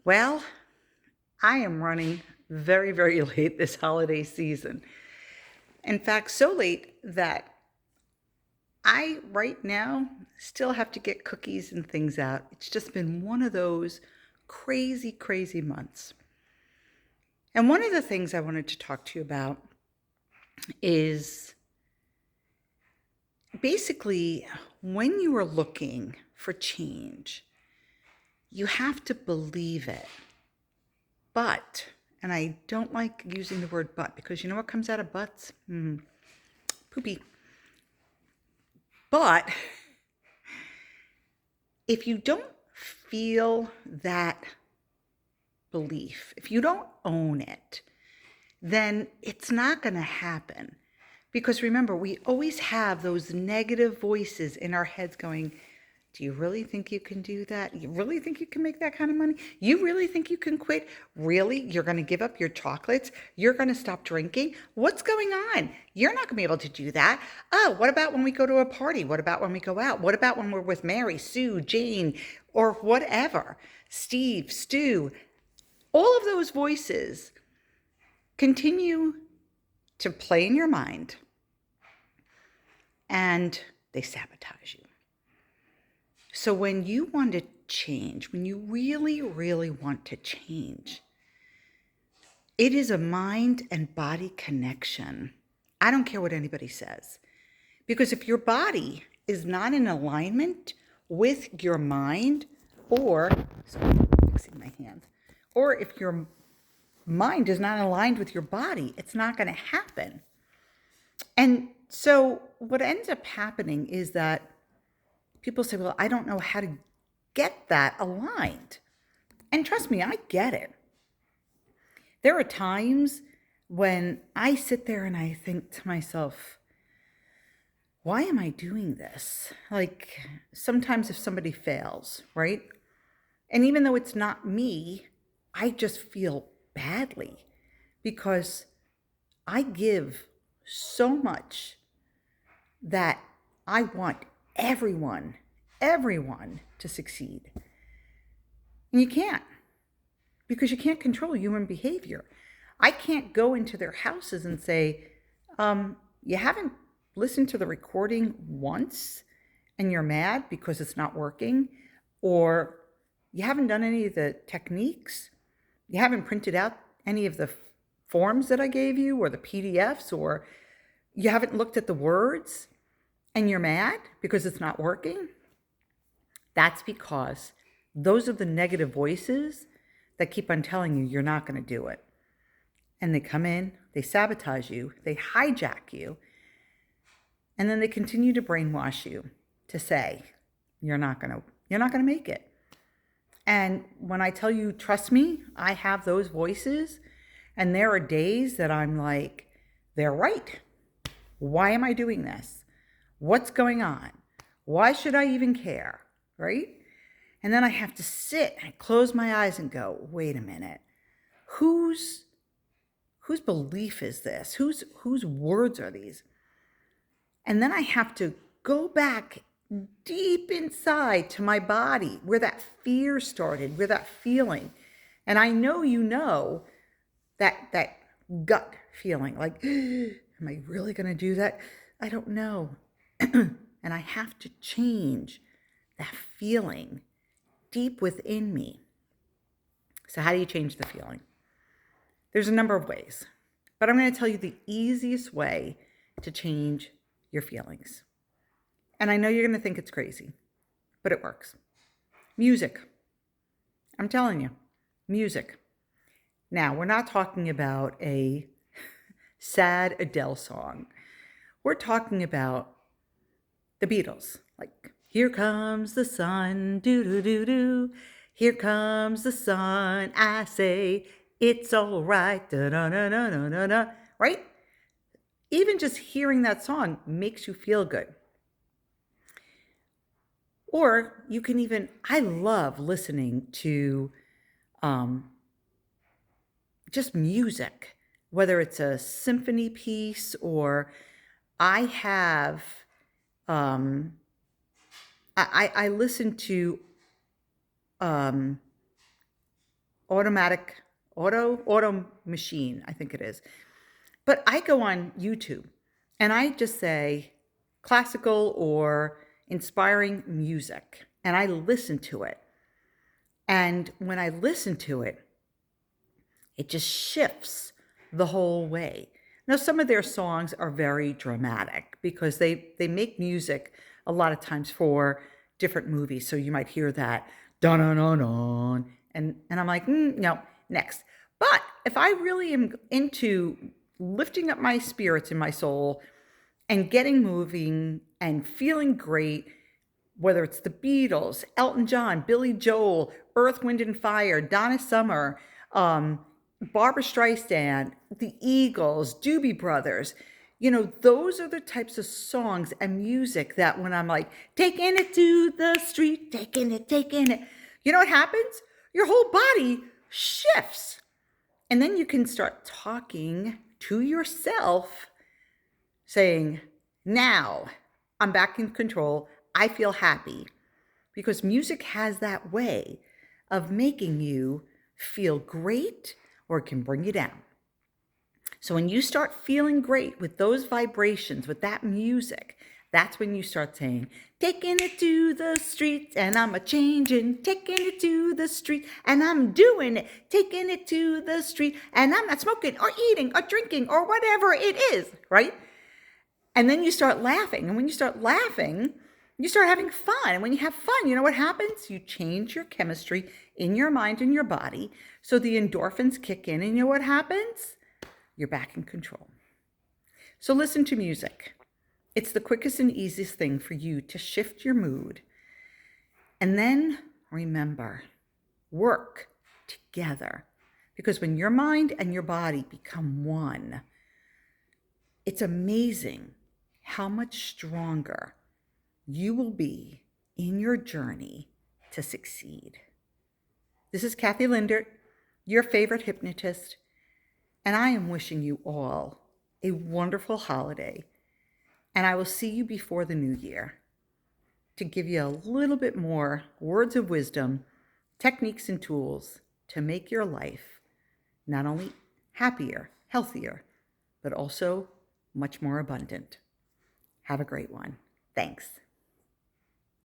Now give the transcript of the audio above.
Well, I am running very, very late this holiday season. In fact, so late that I, right now, still have to get cookies and things out. It's just been one of those crazy, crazy months. And one of the things I wanted to talk to you about is basically when you are looking for change, you have to believe it. But, and I don't like using the word but because you know what comes out of butts? Poopy. But if you don't feel that belief, if you don't own it, then it's not going to happen. Because remember, we always have those negative voices in our heads going, do you really think you can do that? You really think you can make that kind of money? You really think you can quit? Really? You're going to give up your chocolates? You're going to stop drinking? What's going on? You're not going to be able to do that. Oh, what about when we go to a party? What about when we go out? What about when we're with Mary, Sue, Jane, or whatever? Steve, Stu. All of those voices continue to play in your mind and they sabotage you. So when you want to change, when you really, really want to change, it is a mind and body connection. I don't care what anybody says. Because if your body is not in alignment with your mind, or, sorry, I'm fixing my hand, or if your mind is not aligned with your body, it's not going to happen. And so what ends up happening is that people say, well, I don't know how to get that aligned. And trust me, I get it. There are times when I sit there and I think to myself, why am I doing this? Like sometimes if somebody fails, right? And even though it's not me, I just feel badly because I give so much that I want everyone to succeed. And you can't because you can't control human behavior. I can't go into their houses and say, you haven't listened to the recording once and you're mad because it's not working, or you haven't done any of the techniques, you haven't printed out any of the forms that I gave you or the PDFs, or you haven't looked at the words and you're mad because it's not working. That's because those are the negative voices that keep on telling you you're not going to do it. And they come in, they sabotage you, they hijack you, and then they continue to brainwash you to say you're not going to make it. And when I tell you, trust me, I have those voices, and there are days that I'm like, they're right. Why am I doing this? What's going on? Why should I even care? Right? And then I have to sit and close my eyes and go, wait a minute. Whose belief is this? Whose words are these? And then I have to go back deep inside to my body where that fear started, where that feeling. And I know you know that gut feeling, like, am I really going to do that? I don't know. And I have to change that feeling deep within me. So how do you change the feeling? There's a number of ways, but I'm going to tell you the easiest way to change your feelings. And I know you're going to think it's crazy, but it works. Music. I'm telling you, music. Now, we're not talking about a sad Adele song. We're talking about the Beatles, like, here comes the sun, do-do-do-do. Here comes the sun, I say, it's all right, da-da-da-da-da-da, right? Even just hearing that song makes you feel good. Or you can even, I love listening to just music, whether it's a symphony piece or I have, I listen to automatic, auto machine, I think it is. But I go on YouTube and I just say classical or inspiring music and I listen to it. And when I listen to it, it just shifts the whole way. Now, some of their songs are very dramatic because they make music a lot of times for different movies. So you might hear that dun dun dun dun, and I'm like, no, next. But if I really am into lifting up my spirits and my soul and getting moving and feeling great, whether it's the Beatles, Elton John, Billy Joel, Earth, Wind and Fire, Donna Summer, Barbara Streisand, the Eagles, Doobie Brothers, those are the types of songs and music that when I'm like, taking it to the street, taking it, you know what happens? Your whole body shifts. And then you can start talking to yourself saying, now I'm back in control. I feel happy, because music has that way of making you feel great or it can bring you down. So when you start feeling great with those vibrations, with that music, that's when you start saying, taking it to the street and I'm a-changing, taking it to the street and I'm doing it, taking it to the street and I'm not smoking or eating or drinking or whatever it is, right? And then you start laughing. And when you start laughing, you start having fun. And when you have fun, you know what happens? You change your chemistry in your mind and your body. So the endorphins kick in. And you know what happens? You're back in control. So listen to music. It's the quickest and easiest thing for you to shift your mood. And then remember, work together. Because when your mind and your body become one, it's amazing how much stronger you will be in your journey to succeed. This is Kathy Lindert, your favorite hypnotist, and I am wishing you all a wonderful holiday. And I will see you before the new year to give you a little bit more words of wisdom, techniques, and tools to make your life not only happier, healthier, but also much more abundant. Have a great one. Thanks.